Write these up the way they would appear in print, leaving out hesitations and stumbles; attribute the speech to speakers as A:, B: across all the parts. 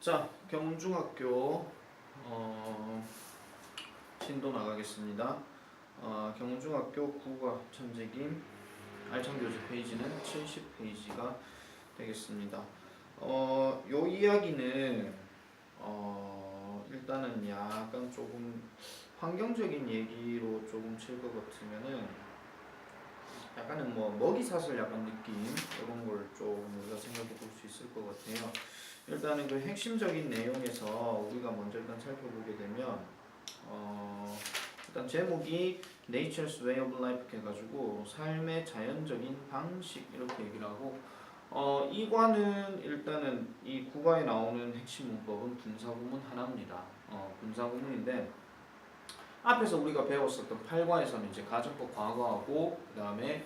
A: 자, 경운중학교 신도 나가겠습니다. 경운중학교 국어 천재김 알찬교재 페이지는 70페이지가 되겠습니다. 요 이야기는 일단은 약간 조금 환경적인 얘기로 조금 칠 것 같으면은 약간은 뭐 먹이사슬 약간 느낌 이런 걸 좀 우리가 생각해 볼 수 있을 것 같아요. 일단은 그 핵심적인 내용에서 우리가 먼저 일단 살펴보게 되면 일단 제목이 Nature's Way of Life 해가지고 삶의 자연적인 방식 이렇게 얘기를 하고 이과는 일단은 이 국어에 나오는 핵심 문법은 분사구문 하나입니다. 분사구문인데 앞에서 우리가 배웠었던 8과에서는 이제 가정법 과거하고 그 다음에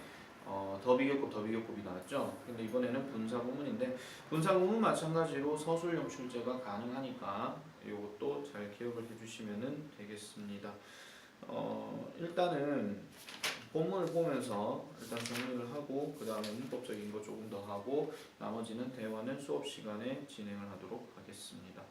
A: 더비교급 이 나왔죠. 근데 이번에는 분사구문인데 분사구문 마찬가지로 서술형 출제가 가능하니까 이것도 잘 기억을 해주시면 되겠습니다. 일단은 본문을 보면서 일단 정리를 하고 그 다음에 문법적인 거 조금 더 하고 나머지는 대화는 수업 시간에 진행을 하도록 하겠습니다.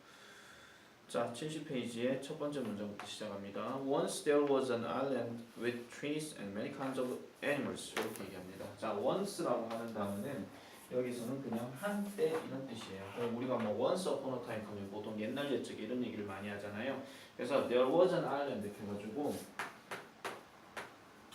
A: 자, 70페이지의 첫 번째 문장부터 시작합니다. Once there was an island with trees and many kinds of animals. 이렇게 얘기합니다. 자, once라고 하는 단어는 여기서는 그냥 한때 이런 뜻이에요. 우리가 뭐 once upon a time 하면 보통 옛날 옛적에 이런 얘기를 많이 하잖아요. 그래서 there was an island 이렇게 해가지고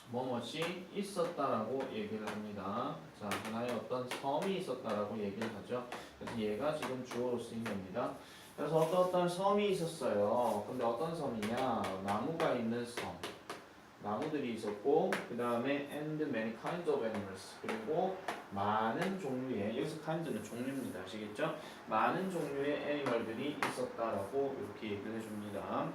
A: 뭐뭐이 있었다라고 얘기를 합니다. 자, 하나의 어떤 섬이 있었다라고 얘기를 하죠. 그래서 얘가 지금 주어로 쓰인 겁니다. 그래서 어떤 섬이 있었어요. 근데 어떤 섬이냐? 나무가 있는 섬. 나무들이 있었고 그 다음에 and many kinds of animals. 그리고 많은 종류의, 여기서 kinds는 종류입니다. 아시겠죠? 많은 종류의 애니멀들이 있었다라고 이렇게 얘기를 해줍니다.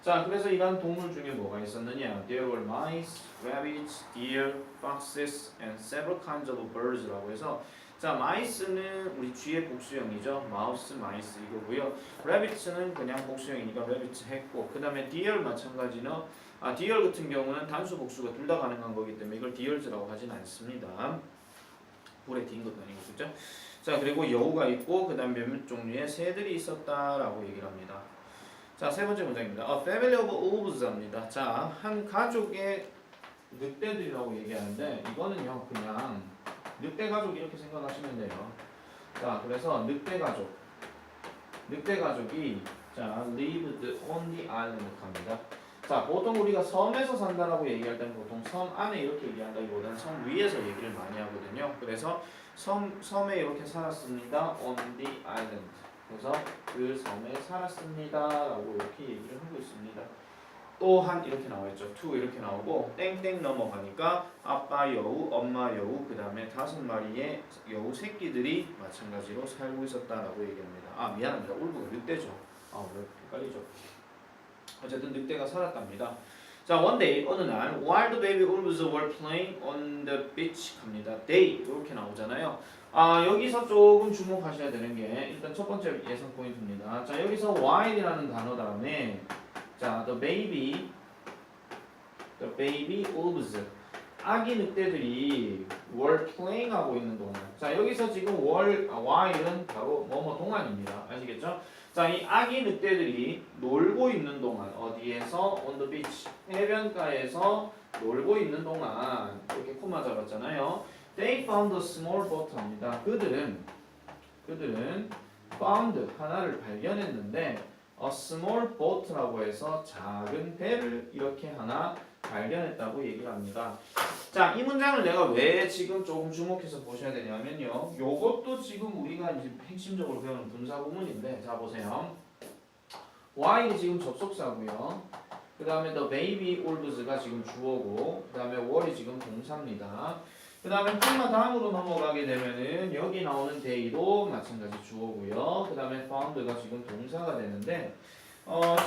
A: 자, 그래서 이런 동물 중에 뭐가 있었느냐? There were mice, rabbits, deer, foxes, and several kinds of birds라고 해서 자, mice는 우리 쥐의 복수형이죠. mouse, mice 이거고요. rabbits는 그냥 복수형이니까 rabbits 했고 그 다음에 deer 마찬가지는 deer 같은 경우는 단수 복수가 둘 다 가능한 거기 때문에 이걸 deers라고 하진 않습니다. 불에 딘 것도 아니고 그죠? 자, 그리고 여우가 있고 그 다음 몇몇 종류의 새들이 있었다라고 얘기를 합니다. 자, 세 번째 문장입니다. A family of wolves입니다. 자, 한 가족의 늑대들이라고 얘기하는데 이거는요 그냥 늑대 가족 이렇게 생각하시면 돼요. 자, 그래서 늑대 가족이 자 lived on the island 합니다. 자, 보통 우리가 섬에서 산다라고 얘기할 때는 보통 섬 안에 이렇게 얘기한다기보다는 섬 위에서 얘기를 많이 하거든요. 그래서 섬에 이렇게 살았습니다. on the island. 그래서 그 섬에 살았습니다라고 이렇게 얘기를 하고 있습니다. 또한 이렇게 나와있죠. to 이렇게 나오고 땡땡 넘어가니까 아빠 여우, 엄마 여우, 그 다음에 5마리의 여우 새끼들이 마찬가지로 살고 있었다라고 얘기합니다. 미안합니다. 울브가 늑대죠. 왜 헷갈리죠? 어쨌든 늑대가 살았답니다. 자, one day 어느 날 wild baby wolves were playing on the beach 합니다. they 이렇게 나오잖아요. 여기서 조금 주목하셔야 되는 게 일단 첫 번째 예상 포인트입니다. 자, 여기서 wild이라는 단어 다음에 자, the baby wolves 아기 늑대들이 were playing 하고 있는 동안 자, 여기서 지금 while은 바로 뭐뭐 동안입니다. 아시겠죠? 자, 이 아기 늑대들이 놀고 있는 동안 어디에서 on the beach 해변가에서 놀고 있는 동안 이렇게 코마 잡았잖아요. They found a small boat 합니다. 그들은 found 하나를 발견했는데 a small boat라고 해서 작은 배를 이렇게 하나 발견했다고 얘기를 합니다. 자, 이 문장을 내가 왜 지금 조금 주목해서 보셔야 되냐면요. 요것도 지금 우리가 이제 핵심적으로 배우는 분사구문인데 자, 보세요. Y이 지금 접속사고요. 그 다음에 the baby wolves가 지금 주어고 그 다음에 were이 지금 동사입니다. 그 다음에 콤마 다음으로 넘어가게 되면은 여기 나오는 day도 마찬가지 주어고요. 그 다음에 found가 지금 동사가 되는데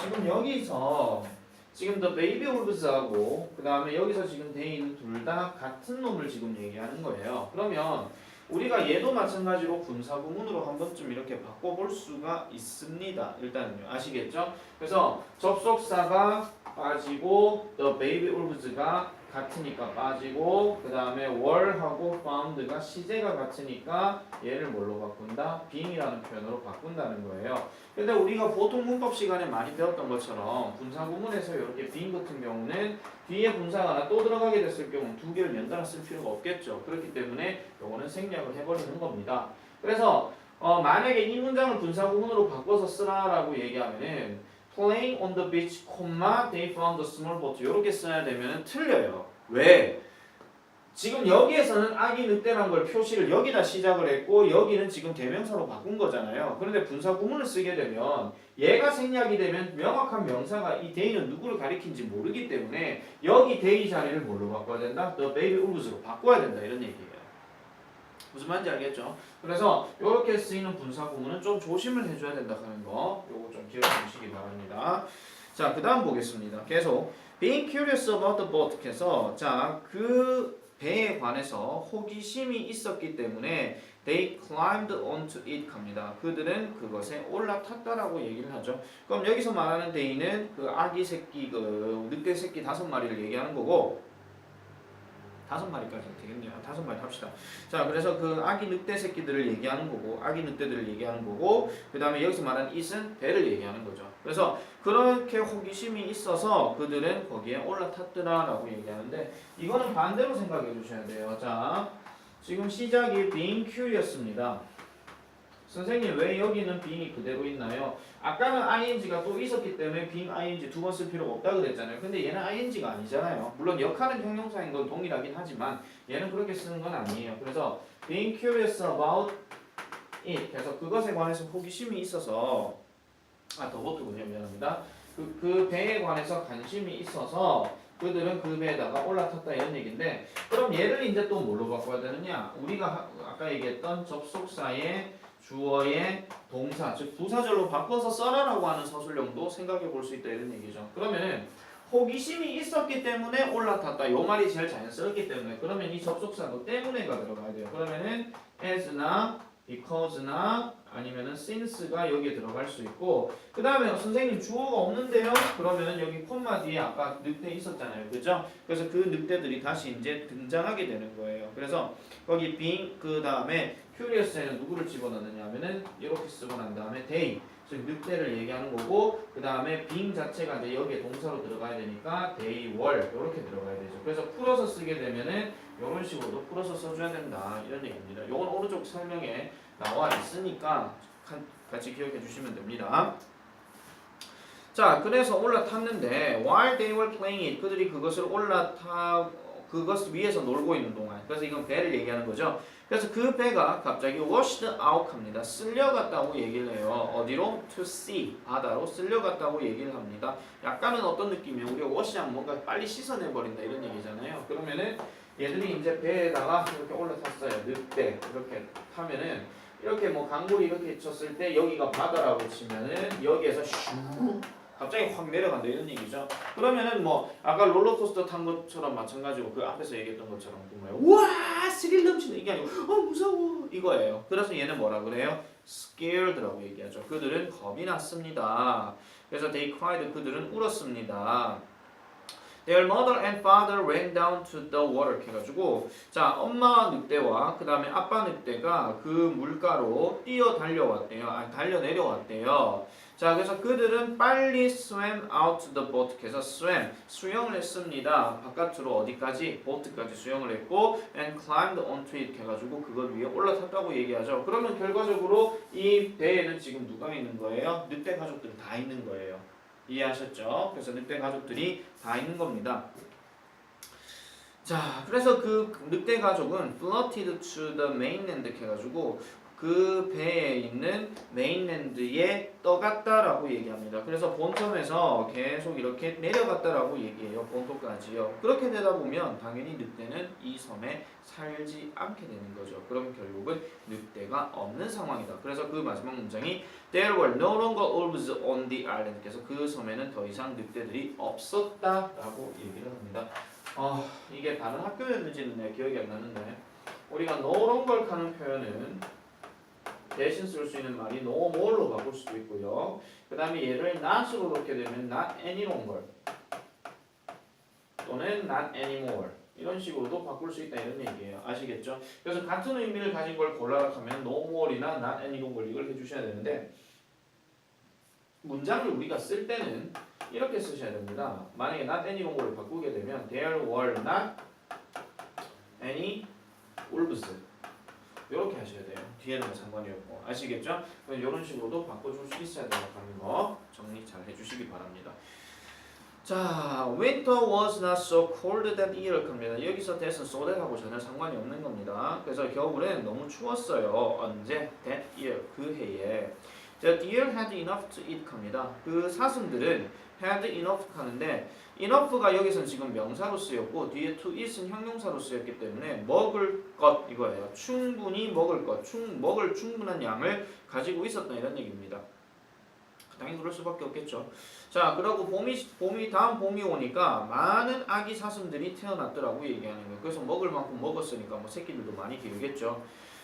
A: 지금 여기서 지금 the baby wolves하고 그 다음에 여기서 지금 day는 둘 다 같은 놈을 지금 얘기하는 거예요. 그러면 우리가 얘도 마찬가지로 분사구문으로 한 번쯤 이렇게 바꿔볼 수가 있습니다. 일단은요. 아시겠죠? 그래서 접속사가 빠지고 the baby wolves가 같으니까 빠지고 그 다음에 were하고 found가 시제가 같으니까 얘를 뭘로 바꾼다? being이라는 표현으로 바꾼다는 거예요. 근데 우리가 보통 문법 시간에 많이 배웠던 것처럼 분사 구문에서 이렇게 being 같은 경우는 뒤에 분사가 하나 또 들어가게 됐을 경우 두 개를 연달아 쓸 필요가 없겠죠. 그렇기 때문에 요거는 생략을 해버리는 겁니다. 그래서 만약에 이 문장을 분사 구문으로 바꿔서 쓰라라고 얘기하면은 playing on the beach, they found a small boat 이렇게 써야 되면 틀려요. 왜? 지금 여기에서는 아기 늑대란 걸 표시를 여기다 시작을 했고 여기는 지금 대명사로 바꾼 거잖아요. 그런데 분사 구문을 쓰게 되면 얘가 생략이 되면 명확한 명사가 이 they는 누구를 가리킨지 모르기 때문에 여기 they 자리를 뭘로 바꿔야 된다? The baby wolves로 바꿔야 된다 이런 얘기예요. 무슨 말인지 알겠죠? 그래서 이렇게 쓰이는 분사 구문은 좀 조심을 해줘야 된다 하는 거 요거 좀 기억해 주시기 바랍니다. 자, 그 다음 보겠습니다. 계속 being curious about the boat 해서 자, 그 배에 관해서 호기심이 있었기 때문에 they climbed onto it 갑니다. 그들은 그것에 올라탔다라고 얘기를 하죠. 그럼 여기서 말하는 they는 그 아기 새끼, 그 늑대 새끼 5마리를 얘기하는 거고 5마리까지 되겠네요. 5마리 합시다. 자, 그래서 그 아기 늑대 새끼들을 얘기하는 거고, 아기 늑대들을 얘기하는 거고, 그 다음에 여기서 말하는 it은 배를 얘기하는 거죠. 그래서 그렇게 호기심이 있어서 그들은 거기에 올라탔더라라고 얘기하는데, 이거는 반대로 생각해 주셔야 돼요. 자, 지금 시작이 being curious입니다. 선생님 왜 여기는 being이 그대로 있나요? 아까는 ing가 또 있었기 때문에 being ing 두 번 쓸 필요가 없다고 그랬잖아요. 근데 얘는 ing가 아니잖아요. 물론 역할은 형용사인 건 동일하긴 하지만 얘는 그렇게 쓰는 건 아니에요. 그래서 being curious about it 그래서 그것에 관해서 호기심이 있어서 더 버튼군요. 미안합니다. 그 배에 관해서 관심이 있어서 그들은 그 배에다가 올라탔다 이런 얘기인데 그럼 얘를 이제 또 뭘로 바꿔야 되느냐? 우리가 아까 얘기했던 접속사의 주어의 동사, 즉 부사절로 바꿔서 써라라고 하는 서술형도 생각해 볼 수 있다 이런 얘기죠. 그러면은 호기심이 있었기 때문에 올라탔다. 요 말이 제일 자연스럽기 때문에 그러면 이 접속사도 때문에가 들어가야 돼요. 그러면은 as나 because나 아니면은 since가 여기에 들어갈 수 있고 그 다음에 선생님 주어가 없는데요? 그러면은 여기 콤마 뒤에 아까 늑대 있었잖아요. 그죠? 그래서 그 늑대들이 다시 이제 등장하게 되는 거예요. 그래서 거기 being 그 다음에 curious에는 누구를 집어넣느냐 하면은 이렇게 쓰고 난 다음에 they 즉 늑대를 얘기하는 거고 그 다음에 being 자체가 이제 여기에 동사로 들어가야 되니까 they were 이렇게 들어가야 되죠. 그래서 풀어서 쓰게 되면은 이런 식으로도 풀어서 써줘야 된다 이런 얘기입니다. 이건 오른쪽 설명에 나와 있으니까 같이 기억해 주시면 됩니다. 자, 그래서 올라탔는데 while they were playing it 그들이 그것을 그것 위에서 놀고 있는 동안 그래서 이건 배를 얘기하는 거죠. 그래서 그 배가 갑자기 washed out 합니다. 쓸려갔다고 얘기를 해요. 어디로? to sea 바다로 쓸려갔다고 얘기를 합니다. 약간은 어떤 느낌이에요? 우리가 wash하면 뭔가 빨리 씻어내버린다 이런 얘기잖아요. 그러면은 얘들이 이제 배에다가 이렇게 올라탔어요. 늑대 이렇게 하면은 이렇게 뭐 강물이 이렇게 쳤을 때 여기가 바다라고 치면은 여기에서 슈 갑자기 확 내려간다 이런 얘기죠. 그러면은 뭐 아까 롤러코스터 탄 것처럼 마찬가지고 그 앞에서 얘기했던 것처럼 정말 와 스릴 넘치는 이게 아니고 무서워 이거예요. 그래서 얘는 뭐라 그래요? scared라고 얘기하죠. 그들은 겁이 났습니다. 그래서 they cried 그들은 울었습니다. Their mother and father ran down to the water 해가지고 자 엄마 늑대와 그 다음에 아빠 늑대가 그 물가로 뛰어 달려왔대요. 달려 내려왔대요. 자 그래서 그들은 빨리 swam out the boat 해서 swam 수영을 했습니다. 바깥으로 어디까지? 보트까지 수영을 했고 and climbed onto it 해가지고 그걸 위에 올라탔다고 얘기하죠. 그러면 결과적으로 이 배에는 지금 누가 있는 거예요? 늑대 가족들이 다 있는 거예요. 이해하셨죠? 그래서 늑대 가족들이 다 있는 겁니다. 자, 그래서 그 늑대 가족은 floated to the mainland 해가지고 그 배에 있는 메인랜드에 떠갔다라고 얘기합니다. 그래서 본섬에서 계속 이렇게 내려갔다라고 얘기해요. 본토까지요. 그렇게 되다 보면 당연히 늑대는 이 섬에 살지 않게 되는 거죠. 그럼 결국은 늑대가 없는 상황이다. 그래서 그 마지막 문장이 There were no longer wolves on the island. 그래서 그 섬에는 더 이상 늑대들이 없었다라고 얘기를 합니다. 이게 다른 학교였는지는 내 기억이 안 나는데 우리가 no longer 하는 표현은 대신 쓸 수 있는 말이 no more로 바꿀 수도 있고요. 그 다음에 얘를 not으로 놓게 되면 not any longer 또는 not anymore 이런 식으로도 바꿀 수 있다 이런 얘기예요. 아시겠죠? 그래서 같은 의미를 가진 걸 골라라 하면 no more이나 not anymore 이걸 해주셔야 되는데 문장을 우리가 쓸 때는 이렇게 쓰셔야 됩니다. 만약에 not anymore를 바꾸게 되면 there were not any wolves 이렇게 하셔야 돼요. 뒤에는 상관이 없고 아시겠죠? 이런 식으로도 바꿔줄 수 있어야 된다는 거 정리 잘 해주시기 바랍니다. 자, winter was not so cold that year 겁니다. 여기서 that은 so that하고 전혀 상관이 없는 겁니다. 그래서 겨울엔 너무 추웠어요. 언제? that year 그 해에. The deer had enough to eat 겁니다. 그 사슴들은 had enough 하는데 enough가 여기서는 지금 명사로 쓰였고 뒤에 to eat은 형용사로 쓰였기 때문에 먹을 것 이거예요. 충분히 먹을 것, 먹을 충분한 양을 가지고 있었다 이런 얘기입니다. 당연히 그럴 수밖에 없겠죠. 자, 그리고 다음 봄이 오니까 많은 아기 사슴들이 태어났더라고 얘기하는 거예요. 그래서 먹을 만큼 먹었으니까 뭐 새끼들도 많이 기르겠죠.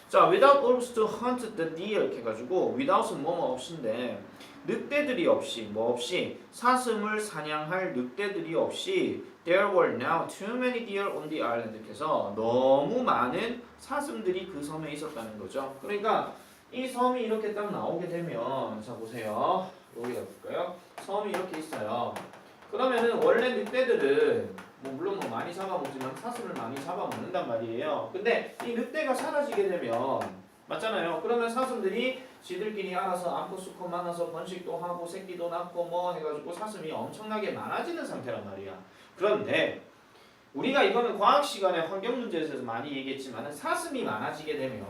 A: 자, without wolves to hunt the deer 이렇게 해가지고 without은 뭐뭐 없이인데 늑대들이 없이 뭐 없이 사슴을 사냥할 늑대들이 없이 there were now too many deer on the island 이렇게 해서 너무 많은 사슴들이 그 섬에 있었다는 거죠. 그러니까 이 섬이 이렇게 딱 나오게 되면 자 보세요. 여기다 볼까요? 섬이 이렇게 있어요. 그러면은 원래 늑대들은 뭐 물론 뭐 많이 잡아먹지만 사슴을 많이 잡아먹는단 말이에요. 근데 이 늑대가 사라지게 되면 맞잖아요. 그러면 사슴들이 지들끼리 알아서 암컷 수컷 만나서 번식도 하고 새끼도 낳고 뭐 해가지고 사슴이 엄청나게 많아지는 상태란 말이야. 그런데 우리가 이거는 과학 시간에 환경 문제에서 많이 얘기했지만 사슴이 많아지게 되면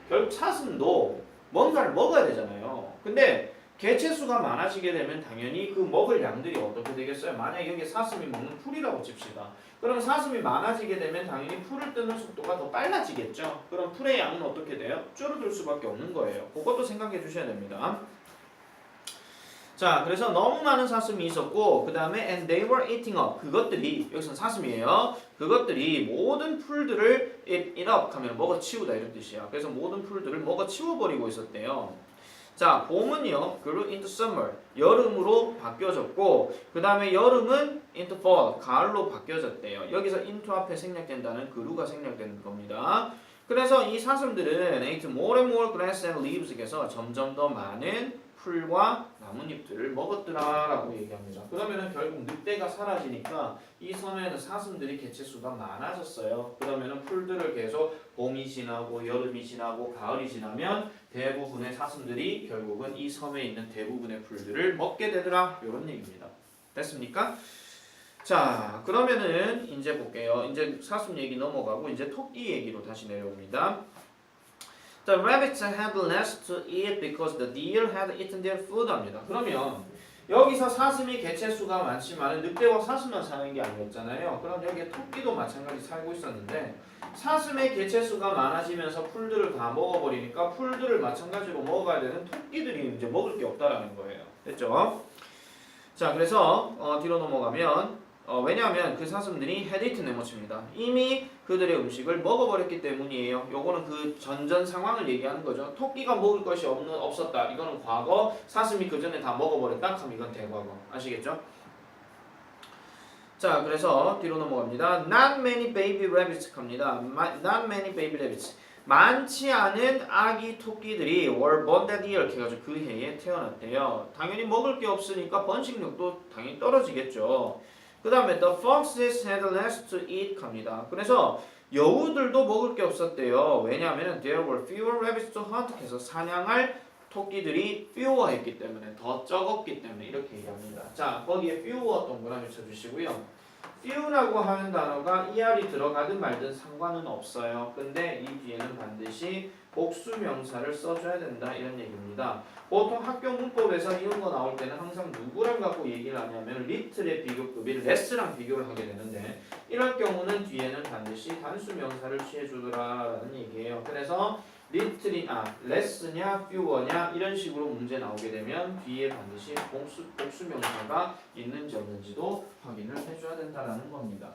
A: 결국 사슴도 뭔가를 먹어야 되잖아요. 근데 개체수가 많아지게 되면 당연히 그 먹을 양들이 어떻게 되겠어요? 만약에 여기 사슴이 먹는 풀이라고 칩시다. 그럼 사슴이 많아지게 되면 당연히 풀을 뜨는 속도가 더 빨라지겠죠. 그럼 풀의 양은 어떻게 돼요? 줄어들 수밖에 없는 거예요. 그것도 생각해 주셔야 됩니다. 자, 그래서 너무 많은 사슴이 있었고 그 다음에 and they were eating up 그것들이 여기서는 사슴이에요. 그것들이 모든 풀들을 eat up 하면 먹어치우다 이런 뜻이야. 그래서 모든 풀들을 먹어치워버리고 있었대요. 자, 봄은요, grew into summer, 여름으로 바뀌어졌고, 그 다음에 여름은 into fall, 가을로 바뀌어졌대요. 여기서 into 앞에 생략된다는 grew가 생략되는 겁니다. 그래서 이 사슴들은 ate more and more grass and leaves에서 점점 더 많은 풀과 나뭇잎들을 먹었더라라고 얘기합니다. 그러면은 결국 늑대가 사라지니까 이 섬에는 사슴들이 개체수가 많아졌어요. 그러면은 풀들을 계속 봄이 지나고 여름이 지나고 가을이 지나면 대부분의 사슴들이 결국은 이 섬에 있는 대부분의 풀들을 먹게 되더라 이런 얘기입니다. 됐습니까? 자, 그러면은 이제 볼게요. 이제 사슴 얘기 넘어가고 이제 토끼 얘기로 다시 내려옵니다. The rabbits had less to eat because the deer had eaten their food 합니다. 그러면 여기서 사슴이 개체수가 많지만 늑대와 사슴만 사는 게 아니었잖아요. 그럼 여기에 토끼도 마찬가지 살고 있었는데 사슴의 개체수가 많아지면서 풀들을 다 먹어버리니까 풀들을 마찬가지로 먹어야 되는 토끼들이 이제 먹을 게 없다라는 거예요. 됐죠? 자, 그래서 뒤로 넘어가면 왜냐하면 그 사슴들이 had eaten 네모칩니다. 이미 그들의 음식을 먹어버렸기 때문이에요. 요거는 그 전전 상황을 얘기하는 거죠. 토끼가 먹을 것이 없었다. 이거는 과거, 사슴이 그 전에 다 먹어버렸다. 그럼 이건 대과거. 아시겠죠? 자, 그래서 뒤로 넘어갑니다. Not many baby rabbits 갑니다. Not many baby rabbits. 많지 않은 아기 토끼들이 were born that year 이렇게 해가지고 그 해에 태어났대요. 당연히 먹을 게 없으니까 번식력도 당연히 떨어지겠죠. 그 다음에 the foxes had less to eat 갑니다. 그래서 여우들도 먹을 게 없었대요. 왜냐하면 there were fewer rabbits to hunt 해서 사냥할 토끼들이 fewer했기 때문에 더 적었기 때문에 이렇게 얘기합니다. 자, 거기에 fewer 동그라미 쳐주시고요. few라고 하는 단어가 er이 들어가든 말든 상관은 없어요. 근데 이 뒤에는 반드시 복수 명사를 써줘야 된다 이런 얘기입니다. 보통 학교 문법에서 이런 거 나올 때는 항상 누구랑 갖고 얘기를 하냐면 little의 비교급이 less랑 비교를 하게 되는데 이럴 경우는 뒤에는 반드시 단수 명사를 취해주더라라는 얘기예요. 그래서 less냐 fewer냐 이런 식으로 문제 나오게 되면 뒤에 반드시 복수 명사가 있는지 없는지도 확인을 해줘야 된다라는 겁니다.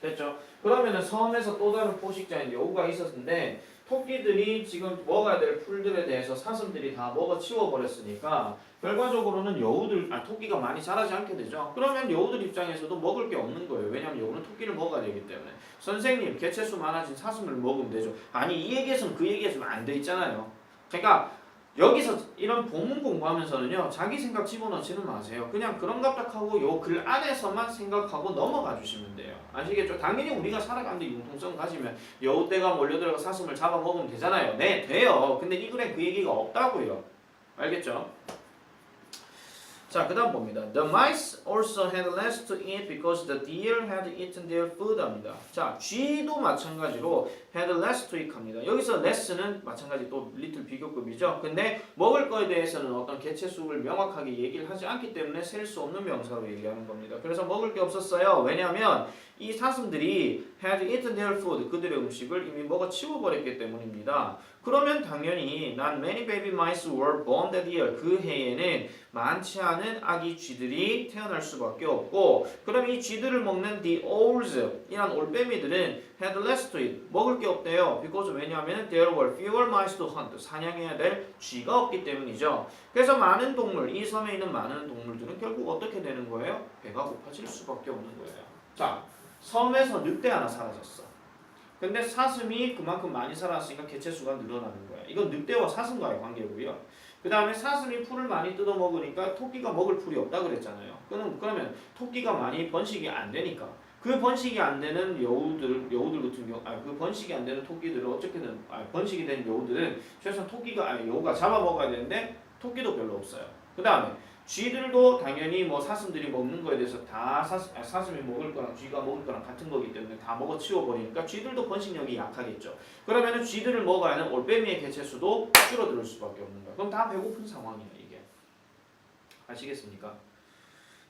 A: 됐죠? 그러면은 섬에서 또 다른 포식자인 여우가 있었는데 토끼들이 지금 먹어야 될 풀들에 대해서 사슴들이 다 먹어 치워버렸으니까 결과적으로는 토끼가 많이 자라지 않게 되죠. 그러면 여우들 입장에서도 먹을 게 없는 거예요. 왜냐하면 여우는 토끼를 먹어야 되기 때문에. 선생님, 개체수 많아진 사슴을 먹으면 되죠. 아니, 이 얘기에서는 그 얘기해주면 안 돼 있잖아요. 그러니까 여기서 이런 본문 공부하면서는요, 자기 생각 집어넣지는 마세요. 그냥 그런 갑작하고 요 글 안에서만 생각하고 넘어가 주시면 돼요. 아시겠죠? 당연히 우리가 살아가는데 융통성 가지면 여우떼가 몰려들어가 사슴을 잡아먹으면 되잖아요. 네, 돼요. 근데 이 글에 그 얘기가 없다고요. 알겠죠? 자, 그 다음 봅니다. The mice also had less to eat because the deer had eaten their food 합니다. 자, 쥐도 마찬가지로 had less to eat 합니다. 여기서 less는 마찬가지 또 little 비교급이죠. 근데 먹을 거에 대해서는 어떤 개체수를 명확하게 얘기를 하지 않기 때문에 셀 수 없는 명사로 얘기하는 겁니다. 그래서 먹을 게 없었어요. 왜냐하면 이 사슴들이 had eaten their food, 그들의 음식을 이미 먹어 치워버렸기 때문입니다. 그러면 당연히 not many baby mice were born that year. 그 해에는 많지 않은 아기 쥐들이 태어날 수밖에 없고, 그럼 이 쥐들을 먹는 the owls 이란 올빼미들은 had less to eat. 먹을 게 없대요. because 왜냐하면 there were fewer mice to hunt. 사냥해야 될 쥐가 없기 때문이죠. 그래서 많은 동물, 이 섬에 있는 많은 동물들은 결국 어떻게 되는 거예요? 배가 고파질 수밖에 없는 거예요. 자, 섬에서 늑대 하나 사라졌어. 근데 사슴이 그만큼 많이 살았으니까 개체수가 늘어나는 거야. 이건 늑대와 사슴과의 관계고요. 그 다음에 사슴이 풀을 많이 뜯어 먹으니까 토끼가 먹을 풀이 없다 그랬잖아요. 그러면 토끼가 많이 번식이 안 되니까 그 번식이 안 되는 여우들 같은 경우, 그 번식이 안 되는 토끼들은 어떻게든, 번식이 된 여우들은 최소한 여우가 잡아먹어야 되는데 토끼도 별로 없어요. 그 다음에 쥐들도 당연히 뭐 사슴들이 먹는 거에 대해서 다 사슴이 먹을 거랑 쥐가 먹을 거랑 같은 거기 때문에 다 먹어 치워버리니까 쥐들도 번식력이 약하겠죠. 그러면은 쥐들을 먹어야 하는 올빼미의 개체수도 줄어들 수밖에 없는 거야. 그럼 다 배고픈 상황이야 이게. 아시겠습니까?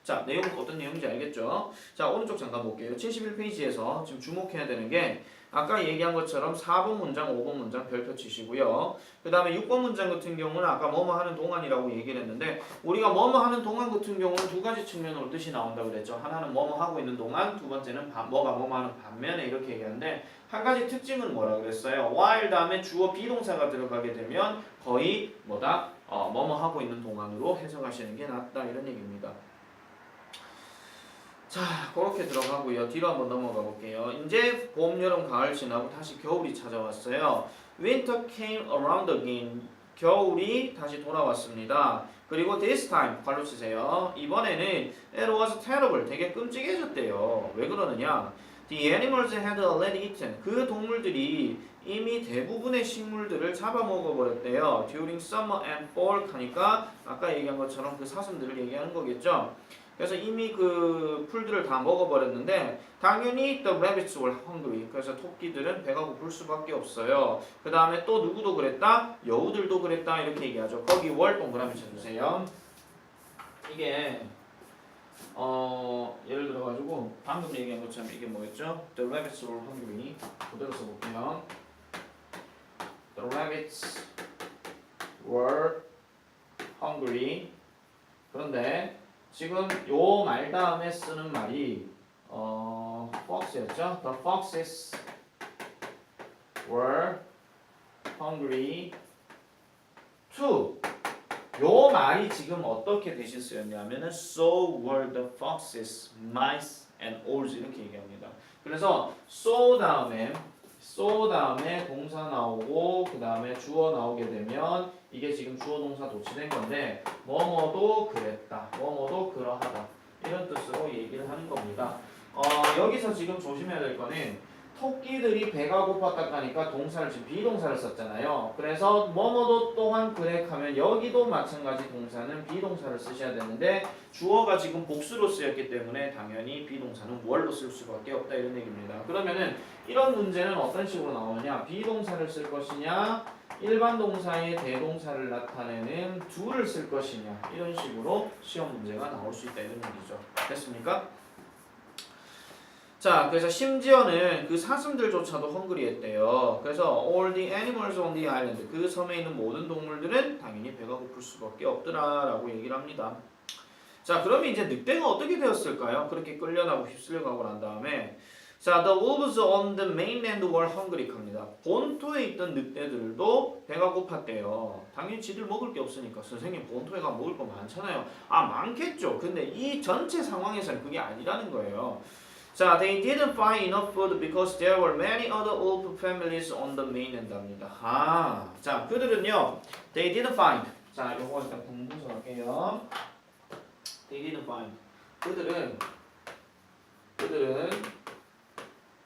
A: 자, 내용 어떤 내용인지 알겠죠? 자, 오른쪽 잠깐 볼게요. 71페이지에서 지금 주목해야 되는 게 아까 얘기한 것처럼 4번 문장, 5번 문장 별표 치시고요. 그 다음에 6번 문장 같은 경우는 아까 뭐뭐 하는 동안이라고 얘기를 했는데 우리가 뭐뭐 하는 동안 같은 경우는 두 가지 측면으로 뜻이 나온다고 그랬죠. 하나는 뭐뭐 하고 있는 동안, 두 번째는 뭐가 뭐뭐 하는 반면에 이렇게 얘기하는데 한 가지 특징은 뭐라 그랬어요? while 다음에 주어 비동사가 들어가게 되면 거의 뭐뭐 하고 있는 동안으로 해석하시는 게 낫다 이런 얘기입니다. 자, 그렇게 들어가고요. 뒤로 한번 넘어가 볼게요. 이제 봄, 여름, 가을 지나고 다시 겨울이 찾아왔어요. Winter came around again. 겨울이 다시 돌아왔습니다. 그리고 this time, 발로 치세요. 이번에는 it was terrible. 되게 끔찍해졌대요. 왜 그러느냐? The animals had already eaten. 그 동물들이 이미 대부분의 식물들을 잡아먹어버렸대요. During summer and fall 하니까 아까 얘기한 것처럼 그 사슴들을 얘기하는 거겠죠. 그래서 이미 그 풀들을 다 먹어버렸는데 당연히 the rabbits were hungry. 그래서 토끼들은 배가 고플 수밖에 없어요. 그 다음에 또 누구도 그랬다? 여우들도 그랬다. 이렇게 얘기하죠. 거기 월 동그라미 쳐주세요. 이게 예를 들어가지고 방금 얘기한 것처럼 이게 뭐였죠? The rabbits were hungry. 그대로 써볼게요. The rabbits were hungry. 그런데 지금 요 말 다음에 쓰는 말이 fox였죠? The foxes were hungry too. 요 말이 지금 어떻게 대신 쓰였냐면은 so were the foxes, mice and owls 이렇게 얘기합니다. 그래서 so 다음에 동사 나오고 그 다음에 주어 나오게 되면 이게 지금 주어 동사 도치된 건데 뭐뭐도 그랬다, 뭐뭐도 그러하다 이런 뜻으로 얘기를 하는 겁니다. 여기서 지금 조심해야 될 거는 토끼들이 배가 고팠다 하니까 동사를 지금 비동사를 썼잖아요. 그래서 뭐뭐도 또한 그래 하면 여기도 마찬가지 동사는 비동사를 쓰셔야 되는데 주어가 지금 복수로 쓰였기 때문에 당연히 비동사는 월로 쓸 수밖에 없다 이런 얘기입니다. 그러면은 이런 문제는 어떤 식으로 나오느냐? 비동사를 쓸 것이냐? 일반 동사의 대동사를 나타내는 do를 쓸 것이냐? 이런 식으로 시험 문제가 나올 수 있다 이런 얘기죠. 됐습니까? 자, 그래서 심지어는 그 사슴들조차도 헝그리했대요. 그래서 all the animals on the island, 그 섬에 있는 모든 동물들은 당연히 배가 고플 수밖에 없더라라고 얘기를 합니다. 자, 그러면 이제 늑대가 어떻게 되었을까요? 그렇게 끌려나고 휩쓸려가고 난 다음에 자, the wolves on the mainland were hungry 합니다. 본토에 있던 늑대들도 배가 고팠대요. 당연히 지들 먹을 게 없으니까. 선생님 본토에 가면 먹을 거 많잖아요. 아, 많겠죠. 근데 이 전체 상황에서는 그게 아니라는 거예요. 자, they didn't find enough food because there were many other wolf families on the mainland 합니다. 아, 자, 그들은요, they didn't find. 자, 요거 일단 공부서 할게요. They didn't find. 그들은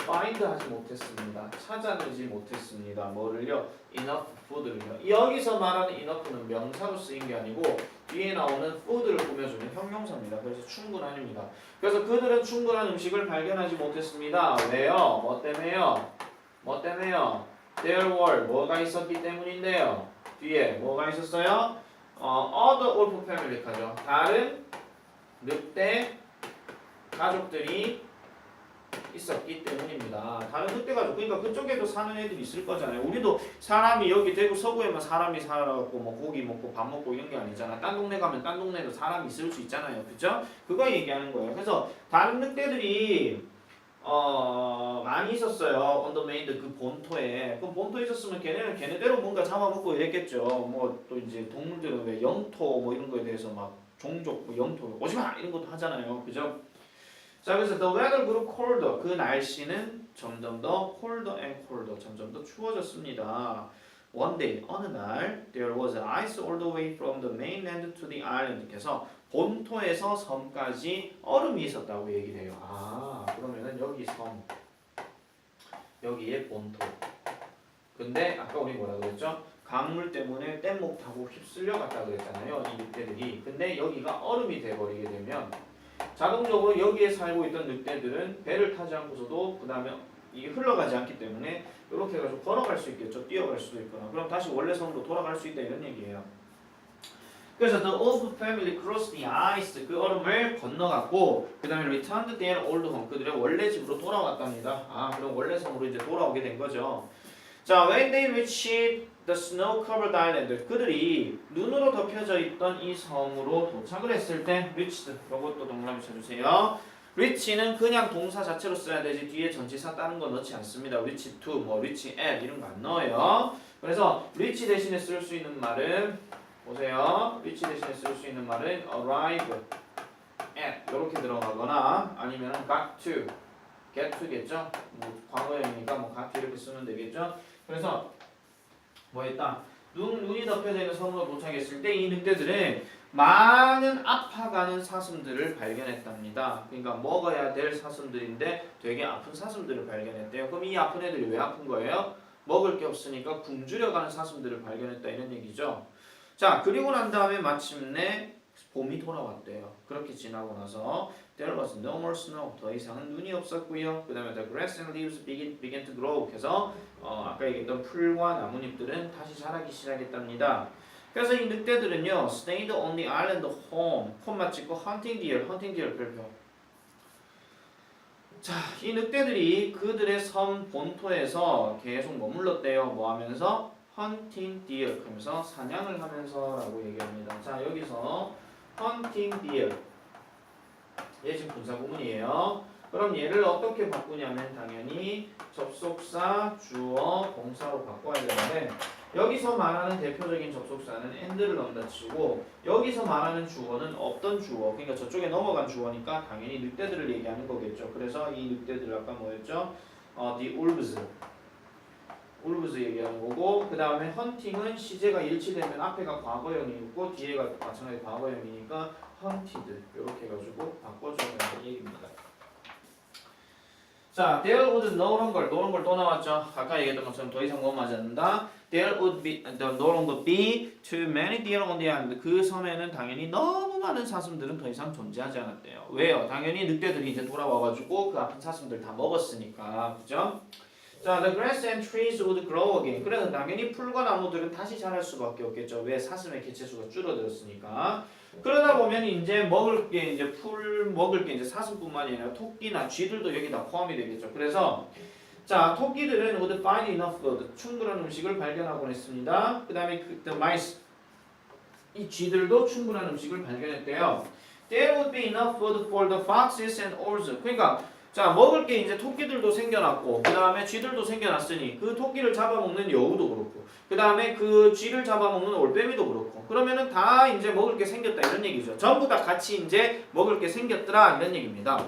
A: find 하지 못했습니다. 찾아내지 못했습니다. 뭐를요? enough food를요. 여기서 말하는 enough는 명사로 쓰인 게 아니고 뒤에 나오는 food를 꾸며주는 형용사입니다. 그래서 충분한입니다. 그래서 그들은 충분한 음식을 발견하지 못했습니다. 왜요? 뭐 때문에요? 뭐 때문에요? There were 뭐가 있었기 때문인데요. 뒤에 뭐가 있었어요? other wolf family 가죠. 다른 늑대 가족들이 있었기 때문입니다. 다른 늑대 가족, 그러니까 그쪽에도 사는 애들이 있을 거잖아요. 우리도 사람이 여기 대구 서구에만 사람이 살아갖고 뭐 고기 먹고 밥 먹고 이런 게 아니잖아. 딴 동네 가면 딴 동네도 사람이 있을 수 있잖아요. 그죠? 그거 얘기하는 거예요. 그래서 다른 늑대들이 많이 있었어요. 언더메인드 그 본토에. 그럼 본토에 있었으면 걔네는 걔네대로 뭔가 잡아먹고 이랬겠죠. 뭐 또 이제 동물들은 왜 영토 뭐 이런 거에 대해서 막 종족 뭐 영토 오지마 이런 것도 하잖아요. 그죠? 자, 그래서 the weather grew colder. 그 날씨는 점점 더 colder and colder. 점점 더 추워졌습니다. One day, 어느 날, there was ice all the way from the mainland to the island. 그래서 본토에서 섬까지 얼음이 있었다고 얘기를 해요. 아, 그러면은 여기 섬, 여기에 본토. 근데 아까 우리 뭐라 그랬죠? 강물 때문에 뗏목 타고 휩쓸려 갔다 그랬잖아요. 이 늑대들이. 근데 여기가 얼음이 돼버리게 되면 자동적으로 여기에 살고 있던 늑대들은 배를 타지 않고서도 그 다음에 이게 흘러가지 않기 때문에 이렇게 해가지고 걸어갈 수 있겠죠. 뛰어갈 수도 있거나. 그럼 다시 원래 섬으로 돌아갈 수 있다 이런 얘기예요. 그래서 the old family crossed the ice. 그 얼음을 건너갔고 그 다음에 returned their old home. 그들의 원래 집으로 돌아왔답니다. 아, 그럼 원래 섬으로 이제 돌아오게 된 거죠. 자, when they reached the snow-covered island. 그들이 눈으로 덮여져 있던 이 섬으로 도착을 했을 때 reached. 이것도 동그라미 쳐주세요. reach는 그냥 동사 자체로 써야 되지 뒤에 전치사 다른 거 넣지 않습니다. reach to, 뭐 reach at 이런 거 안 넣어요. 그래서 reach 대신에 쓸 수 있는 말은 보세요. reach 대신에 쓸 수 있는 말은 arrive at 이렇게 들어가거나 아니면 got to, get to겠죠. 뭐 과거형이니까 뭐 got to 이렇게 쓰면 되겠죠. 그래서 뭐 했다? 눈이 덮여져 있는 섬으로 도착했을 때 이 늑대들은 많은 아파가는 사슴들을 발견했답니다. 그러니까 먹어야 될 사슴들인데 되게 아픈 사슴들을 발견했대요. 그럼 이 아픈 애들이 왜 아픈 거예요? 먹을 게 없으니까 굶주려 가는 사슴들을 발견했다 이런 얘기죠. 자, 그리고 난 다음에 마침내 봄이 돌아왔대요. 그렇게 지나고 나서 there was no more snow. 더 이상은 눈이 없었고요. 그 다음에 the grass and leaves began to grow. 그래서 아까 얘기했던 풀과 나뭇잎들은 다시 자라기 시작했답니다. 그래서 이 늑대들은요, stayed on the island home, 콤마 찍고 hunting deer 별표. 자, 이 늑대들이 그들의 섬 본토에서 계속 머물렀대요. 뭐 하면서? hunting deer 하면서 사냥을 하면서라고 얘기합니다. 자, 여기서 hunting deer. 얘 지금 분사구문이에요. 그럼 얘를 어떻게 바꾸냐면 당연히 접속사, 주어, 동사로 바꿔야 되는데 여기서 말하는 대표적인 접속사는 and를 넣는다 치고 여기서 말하는 주어는 없던 주어, 그러니까 저쪽에 넘어간 주어니까 당연히 늑대들을 얘기하는 거겠죠. 그래서 이 늑대들 아까 뭐였죠? the wolves 얘기하는 거고 그 다음에 헌팅은 시제가 일치되면 앞에가 과거형이고 뒤에가 마찬가지 과거형이니까 hunted 이렇게 해가지고 바꿔주는 얘기입니다. 자, there would no longer 또 나왔죠. 아까 얘기했던 것처럼 더 이상 넘어가지 않는다. There would be no longer be too many deer on the island. 그 섬에는 당연히 너무 많은 사슴들은 더 이상 존재하지 않았대요. 왜요? 당연히 늑대들이 이제 돌아와가지고 그 아픈 사슴들 다 먹었으니까, 그죠? 자, the grass and trees would grow again. 그래서 당연히 풀과 나무들은 다시 자랄 수밖에 없겠죠. 왜? 사슴의 개체수가 줄어들었으니까. 그러다 보면 이제 먹을 게 이제 풀 먹을 게 이제 사슴뿐만이 아니라 토끼나 쥐들도 여기다 포함이 되겠죠. 그래서 자, 토끼들은 would find enough food. 충분한 음식을 발견하곤 했습니다. 그다음에 the mice 이 쥐들도 충분한 음식을 발견했대요. There would be enough food for the foxes and owls. 그러니까 자, 먹을 게 이제 토끼들도 생겨났고, 그 다음에 쥐들도 생겨났으니 그 토끼를 잡아먹는 여우도 그렇고, 그 다음에 그 쥐를 잡아먹는 올빼미도 그렇고, 그러면은 다 이제 먹을 게 생겼다 이런 얘기죠. 전부 다 같이 이제 먹을 게 생겼더라 이런 얘기입니다.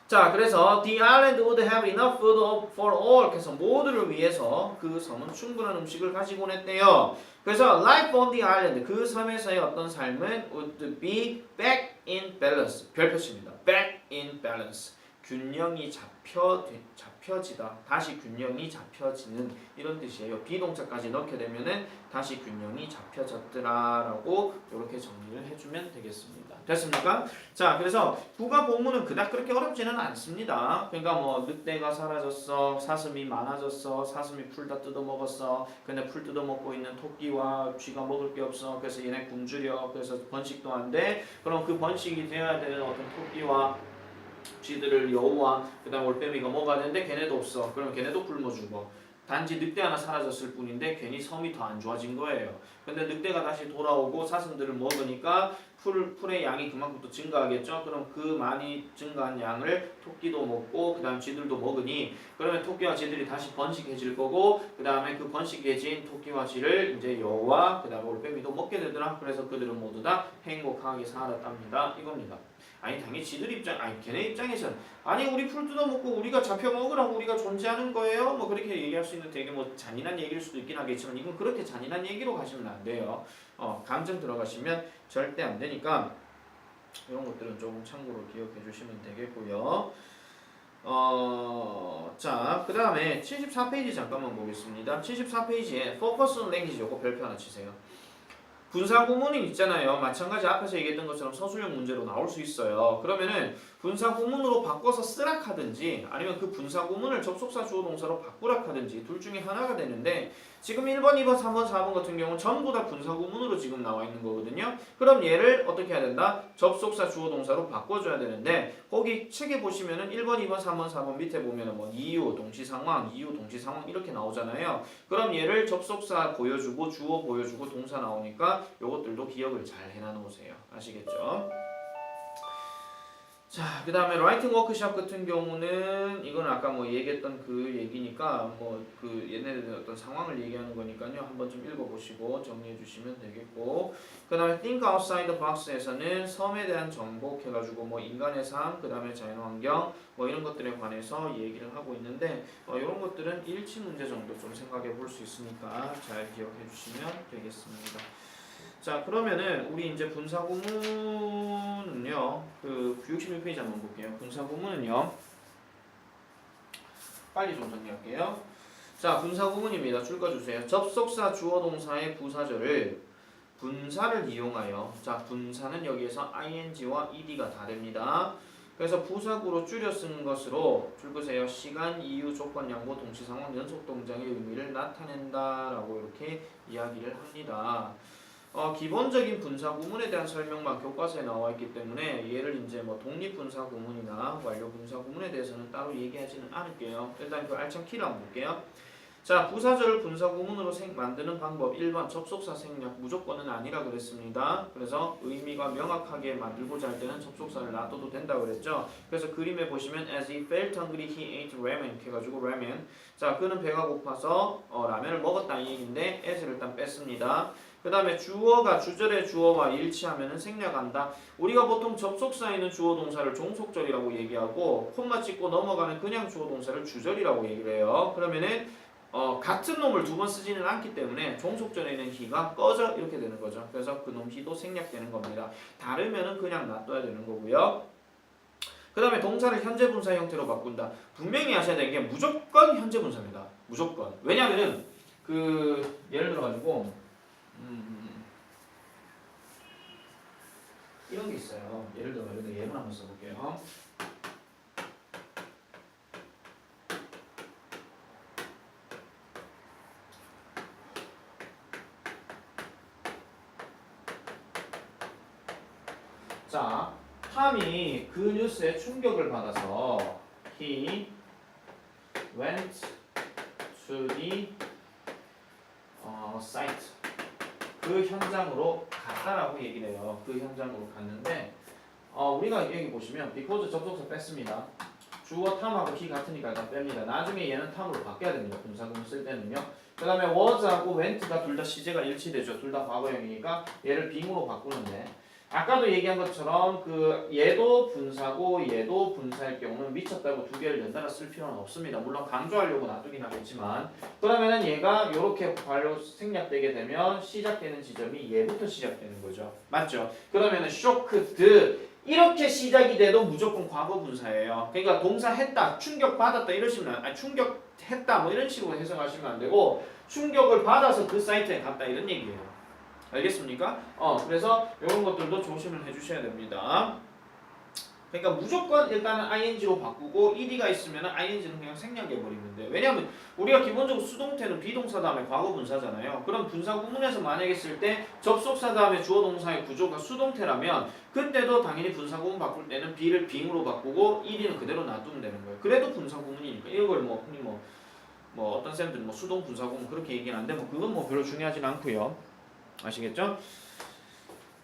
A: 자, 그래서 the island would have enough food for all. 그래서 모두를 위해서 그 섬은 충분한 음식을 가지고 했대요. 그래서 life on the island, 그 섬에서의 어떤 삶은 would be back in balance. 별표입니다. back in balance. 균형이 잡혀지다. 다시 균형이 잡혀지는 이런 뜻이에요. 비동사까지 넣게 되면은 다시 균형이 잡혀졌더라라고 이렇게 정리를 해주면 되겠습니다. 됐습니까? 자, 그래서 국어 본문은 그닥 그렇게 어렵지는 않습니다. 그러니까 뭐 늑대가 사라졌어, 사슴이 많아졌어, 사슴이 풀 다 뜯어먹었어. 근데 풀 뜯어먹고 있는 토끼와 쥐가 먹을 게 없어. 그래서 얘네 굶주려. 그래서 번식도 안 돼. 그럼 그 번식이 되어야 되는 어떤 토끼와 쥐들을 여우와 그다음 올빼미가 먹어야 되는데 걔네도 없어. 그럼 걔네도 굶어 죽어. 단지 늑대 하나 사라졌을 뿐인데 괜히 섬이 더 안 좋아진 거예요. 근데 늑대가 다시 돌아오고 사슴들을 먹으니까 풀의 양이 그만큼 또 증가하겠죠. 그럼 그 많이 증가한 양을 토끼도 먹고 그다음 쥐들도 먹으니 그러면 토끼와 쥐들이 다시 번식해질 거고 그다음에 그 번식해진 토끼와 쥐를 이제 여우와 그다음에 올빼미도 먹게 되더라. 그래서 그들은 모두 다 행복하게 살았답니다. 이겁니다. 아니 당연히 지들 입장, 아니 걔네 입장에서는 아니 우리 풀 뜯어먹고 우리가 잡혀 먹으라고 우리가 존재하는 거예요. 뭐 그렇게 얘기할 수 있는 되게 뭐 잔인한 얘기일 수도 있긴 하겠지만 이건 그렇게 잔인한 얘기로 가시면 안 돼요. 감정 들어가시면 절대 안 되니까 이런 것들은 조금 참고로 기억해 주시면 되겠고요. 자, 그 다음에 74페이지 잠깐만 보겠습니다. 74페이지에 Focus on Language 요거 별표 하나 치세요. 분사구문이 있잖아요. 마찬가지 앞에서 얘기했던 것처럼 서술형 문제로 나올 수 있어요. 그러면은 분사구문으로 바꿔서 쓰라 하든지 아니면 그 분사구문을 접속사 주어 동사로 바꾸라 하든지 둘 중에 하나가 되는데 지금 1번, 2번, 3번, 4번 같은 경우는 전부 다 분사구문으로 지금 나와 있는 거거든요. 그럼 얘를 어떻게 해야 된다? 접속사 주어 동사로 바꿔줘야 되는데 거기 책에 보시면은 1번, 2번, 3번, 4번 밑에 보면은 뭐 이유, 동시상황, 이유, 동시상황 이렇게 나오잖아요. 그럼 얘를 접속사 보여주고 주어 보여주고 동사 나오니까 요것들도 기억을 잘 해놔놓으세요. 아시겠죠? 자, 그 다음에 라이팅 워크샵 같은 경우는 이건 아까 뭐 얘기했던 그 얘기니까 뭐 그 얘네들 어떤 상황을 얘기하는 거니까요. 한번 좀 읽어보시고 정리해 주시면 되겠고 그 다음에 think outside the box에서는 섬에 대한 정복 해가지고 뭐 인간의 삶, 그 다음에 자연환경 뭐 이런 것들에 관해서 얘기를 하고 있는데 이런 것들은 일치 문제 정도 좀 생각해 볼 수 있으니까 잘 기억해 주시면 되겠습니다. 자, 그러면은 우리 이제 분사구문은요. 그 66페이지 한번 볼게요. 분사구문은요. 빨리 좀 정리할게요. 자, 분사구문입니다. 줄 거 주세요. 접속사 주어 동사의 부사절을 분사를 이용하여 자, 분사는 여기에서 ing와 ed가 다 됩니다. 그래서 부사구로 줄여 쓰는 것으로 줄 거세요. 시간, 이유, 조건, 양보, 동시 상황, 연속 동작의 의미를 나타낸다라고 이렇게 이야기를 합니다. 기본적인 분사 구문에 대한 설명만 교과서에 나와 있기 때문에 얘를 이제 뭐 독립 분사 구문이나 완료 분사 구문에 대해서는 따로 얘기하지는 않을게요. 일단 그 알찬 키를 한번 볼게요. 자, 부사절을 분사 구문으로 만드는 방법 1번 접속사 생략 무조건은 아니라 그랬습니다. 그래서 의미가 명확하게 만들고자 할 때는 접속사를 놔둬도 된다고 그랬죠. 그래서 그림에 보시면 as he felt hungry he ate ramen 이렇게 해가지고 ramen 자, 그는 배가 고파서 라면을 먹었다 이 얘기인데 as를 일단 뺐습니다. 그 다음에 주어가 주절의 주어와 일치하면 생략한다. 우리가 보통 접속사에 있는 주어 동사를 종속절이라고 얘기하고 콤마 찍고 넘어가는 그냥 주어 동사를 주절이라고 얘기를 해요. 그러면은 같은 놈을 두 번 쓰지는 않기 때문에 종속절에 있는 he가 꺼져 이렇게 되는 거죠. 그래서 그놈 he도 생략되는 겁니다. 다르면은 그냥 놔둬야 되는 거고요. 그 다음에 동사를 현재 분사 형태로 바꾼다. 분명히 아셔야 되는 게 무조건 현재 분사입니다. 무조건. 왜냐면은 그 예를 들어가지고 이런 게 있어요. 예를 들어 예문 한번 써볼게요. 자, 탐이 그 뉴스에 충격을 받아서 he went to the site 그 현장으로 갔다라고 얘기를 해요. 그 현장으로 갔는데 우리가 여기 보시면 because 접속사 뺐습니다. 주어 탐하고 he 같으니까 일단 뺍니다. 나중에 얘는 탐으로 바뀌어야 됩니다. 분사구문 쓸 때는요. 그 다음에 was하고 went가 둘 다 시제가 일치되죠. 둘 다 과거형이니까 얘를 being으로 바꾸는데 아까도 얘기한 것처럼 그 얘도 분사고 얘도 분사일 경우는 미쳤다고 두 개를 연달아 쓸 필요는 없습니다. 물론 강조하려고 놔두긴 하겠지만 그러면은 얘가 이렇게 발로 생략되게 되면 시작되는 지점이 얘부터 시작되는 거죠. 맞죠? 그러면은 shocked 이렇게 시작이 돼도 무조건 과거 분사예요. 그러니까 동사 했다, 충격 받았다 이러시면 아니 충격했다 뭐 이런 식으로 해석하시면 안 되고 충격을 받아서 그 사이트에 갔다 이런 얘기예요. 알겠습니까? 그래서 이런 것들도 조심을 해주셔야 됩니다. 그러니까 무조건 일단은 ing로 바꾸고 ed가 있으면 ing는 그냥 생략해버리면 돼요. 왜냐하면 우리가 기본적으로 수동태는 비동사 다음에 과거 분사잖아요. 그럼 분사 구문에서 만약에 쓸 때 접속사 다음에 주어 동사의 구조가 수동태라면 그때도 당연히 분사 구문 바꿀 때는 be를 being으로 바꾸고 ed는 그대로 놔두면 되는 거예요. 그래도 분사 구문이니까 이걸 흔히 어떤 쌤들은 수동 분사 구문 그렇게 얘기는 안 돼. 그건 별로 중요하진 않고요. 아시겠죠?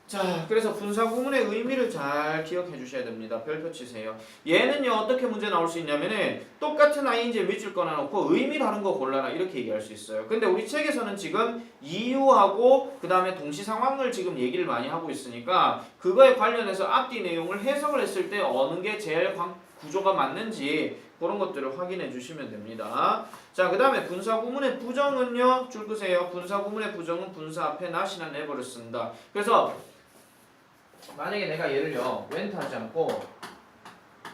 A: 자, 그래서 분사 구문의 의미를 잘 기억해 주셔야 됩니다. 별표 치세요. 얘는요 어떻게 문제 나올 수 있냐면은 똑같은 ing의 밑줄 꺼내놓고 의미 다른 거 골라라 이렇게 얘기할 수 있어요. 근데 우리 책에서는 지금 이유하고 그 다음에 동시 상황을 지금 얘기를 많이 하고 있으니까 그거에 관련해서 앞뒤 내용을 해석을 했을 때 어느 게 제일 구조가 맞는지 그런 것들을 확인해 주시면 됩니다. 자, 그 다음에 분사 구문의 부정은요 줄 끄세요. 분사 구문의 부정은 분사 앞에 not이나 never를 쓴다. 그래서 만약에 내가 얘를요 went 하지 않고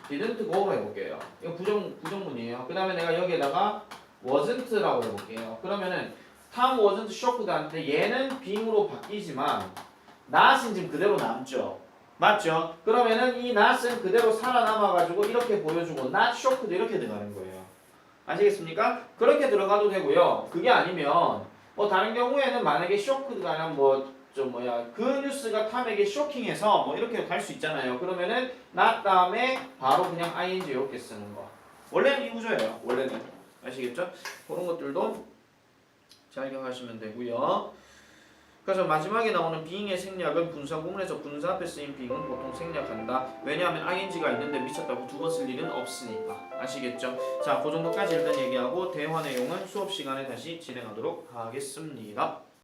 A: didn't go로 해볼게요. 이거 부정문이에요. 그 다음에 내가 여기에다가 wasn't라고 해볼게요. 그러면은 Tom wasn't shocked 한테 얘는 being으로 바뀌지만 not은 지금 그대로 남죠. 맞죠? 그러면은 이 not은 그대로 살아남아가지고 이렇게 보여주고 not shocked 이렇게 들어가는 거예요. 아시겠습니까? 그렇게 들어가도 되고요. 그게 아니면 다른 경우에는 만약에 shocked가 아니라 그 뉴스가 탐에게 쇼킹해서 이렇게 갈 수 있잖아요. 그러면은 not 다음에 바로 그냥 ing 이렇게 쓰는 거. 원래는 이 구조예요. 원래는. 아시겠죠? 그런 것들도 잘 기억하시면 되고요. 그래서 마지막에 나오는 being의 생략은 분사 구문에서 분사 앞에 쓰인 being은 보통 생략한다. 왜냐하면 ing가 있는데 미쳤다고 두 번 쓸 일은 없으니까. 아시겠죠? 자, 그 정도까지 일단 얘기하고 대화 내용은 수업 시간에 다시 진행하도록 하겠습니다.